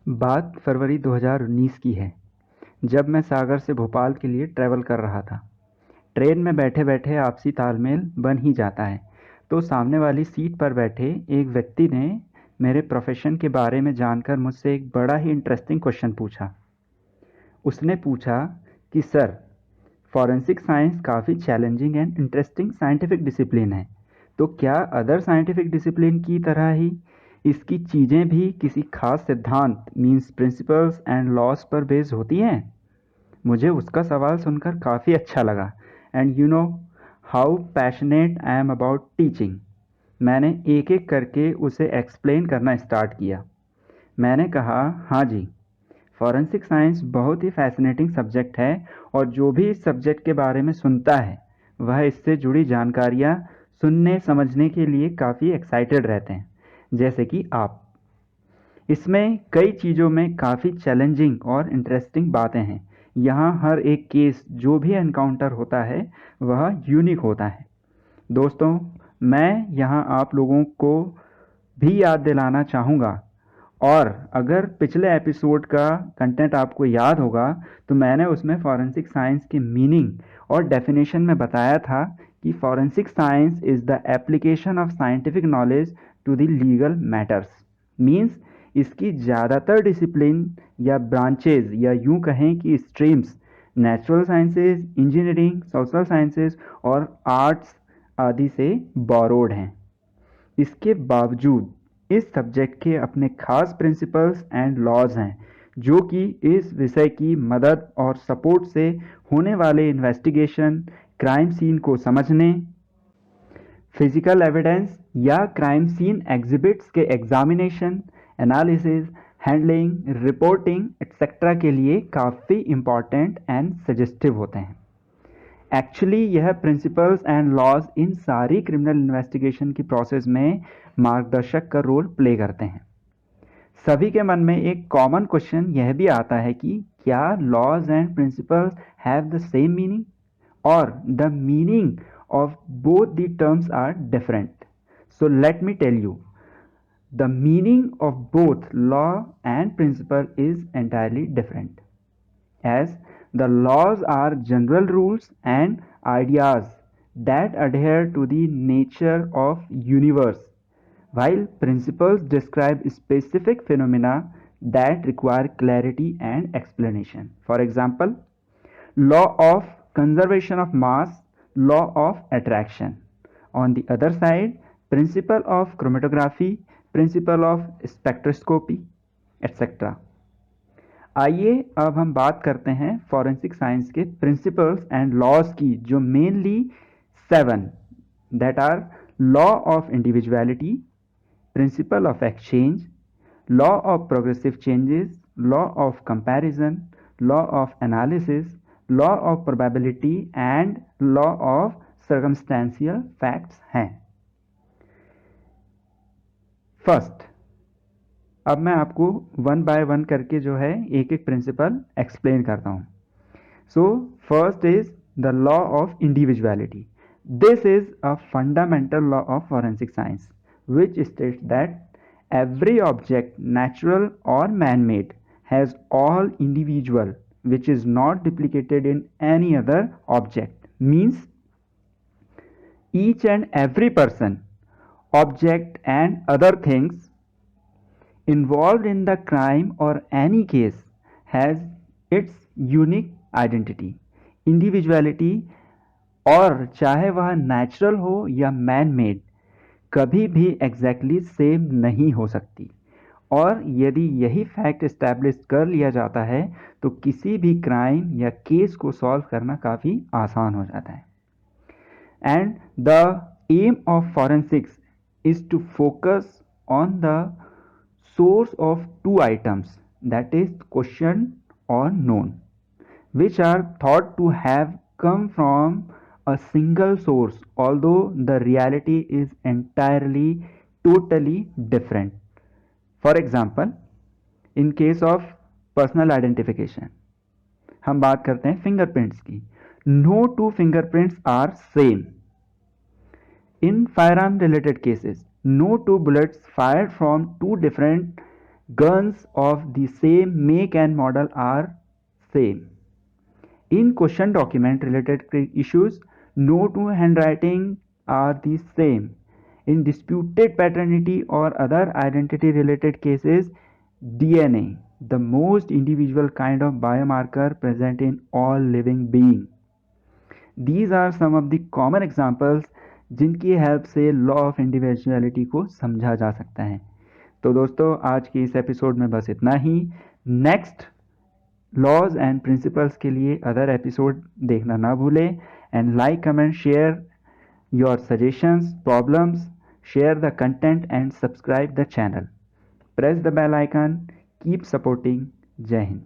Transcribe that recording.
बात फरवरी 2019 की है, जब मैं सागर से भोपाल के लिए ट्रैवल कर रहा था। ट्रेन में बैठे-बैठे आपसी तालमेल बन ही जाता है, तो सामने वाली सीट पर बैठे एक व्यक्ति ने मेरे प्रोफ़ेशन के बारे में जानकर मुझसे एक बड़ा ही इंटरेस्टिंग क्वेश्चन पूछा। उसने पूछा कि सर, फॉरेंसिक साइंस काफ़ी challenging and interesting scientific discipline है, तो क्या अदर साइंटिफिक डिसिप्लिन की तरह ही इसकी चीज़ें भी किसी खास सिद्धांत मीन्स प्रिंसिपल्स एंड लॉज पर बेस्ड होती हैं? मुझे उसका सवाल सुनकर काफ़ी अच्छा लगा and you know how passionate I am about teaching. मैंने एक एक करके उसे एक्सप्लेन करना स्टार्ट किया। मैंने कहा, हाँ जी, फॉरेंसिक साइंस बहुत ही फैसिनेटिंग सब्जेक्ट है और जो भी इस सब्जेक्ट के बारे में सुनता है वह इससे जुड़ी जानकारियाँ सुनने समझने के लिए काफ़ी एक्साइटेड रहते हैं, जैसे कि आप। इसमें कई चीज़ों में काफ़ी चैलेंजिंग और इंटरेस्टिंग बातें हैं। यहाँ हर एक केस जो भी एनकाउंटर होता है वह यूनिक होता है। दोस्तों, मैं यहाँ आप लोगों को भी याद दिलाना चाहूँगा, और अगर पिछले एपिसोड का कंटेंट आपको याद होगा तो मैंने उसमें फॉरेंसिक साइंस की मीनिंग और डेफिनेशन में बताया था कि forensic science is the application of scientific knowledge to the legal matters. Means इसकी ज़्यादातर डिसिप्लिन या ब्रांचेज या यूँ कहें कि streams natural sciences, engineering, social sciences और आर्ट्स आदि से बोरोड हैं। इसके बावजूद इस सब्जेक्ट के अपने खास प्रिंसिपल्स एंड लॉज हैं, जो कि इस विषय की मदद और सपोर्ट से होने वाले इन्वेस्टिगेशन, क्राइम सीन को समझने, फिजिकल एविडेंस या क्राइम सीन एग्जिबिट्स के examination, analysis, handling, reporting etcetera के लिए काफ़ी इम्पॉर्टेंट एंड सजेस्टिव होते हैं। एक्चुअली यह प्रिंसिपल्स एंड लॉज इन सारी क्रिमिनल इन्वेस्टिगेशन की प्रोसेस में मार्गदर्शक का रोल प्ले करते हैं। सभी के मन में एक कॉमन क्वेश्चन यह भी आता है कि क्या laws and principles have the same meaning और the meaning of both the terms are different. So let me tell you, the meaning of both law and principle is entirely different, as the laws are general rules and ideas that adhere to the nature of universe, while principles describe specific phenomena that require clarity and explanation. For example, law of conservation of mass, law of attraction. On the other side, principle of chromatography, principle of spectroscopy, etc. आइए अब हम बात करते हैं forensic science के principles and laws की, जो mainly 7 that are law of individuality, principle of exchange, law of progressive changes, law of comparison, law of analysis, law of probability and law of circumstantial facts हैं। First, अब मैं आपको one by one करके जो है एक एक principal explain करता हूँ। So first is the law of individuality. This is a fundamental law of forensic science which states that every object, natural or man-made, has all individual which is not duplicated in any other object. Means each and every person, object and other things involved in the crime or any case has its unique identity. Individuality, और चाहे वह natural हो या man made, कभी भी exactly same नहीं हो सकती। और यदि यही फैक्ट इस्टेब्लिश कर लिया जाता है तो किसी भी क्राइम या केस को सॉल्व करना काफ़ी आसान हो जाता है। And the aim of forensics is to focus on the source of two items, that is question or known, which are thought to have come from a single source, although the reality is entirely totally different. For example, in case of personal identification, हम बात करते हैं fingerprints की। No two fingerprints are same. In firearm related cases, no two bullets fired from two different Guns of the same make and model are same. In question document related issues, no two handwriting are the same. In disputed paternity or other identity related cases, DNA, the most individual kind of biomarker present in all living beings. These are some of the common examples जिनकी help से law of individuality को समझा जा सकता है। तो दोस्तों आज की इस एपिसोड में बस इतना ही। नेक्स्ट लॉज एंड प्रिंसिपल्स के लिए अदर एपिसोड देखना ना भूलें and like comment share your suggestions problems share the content and subscribe the channel press the bell icon keep supporting जय हिंद।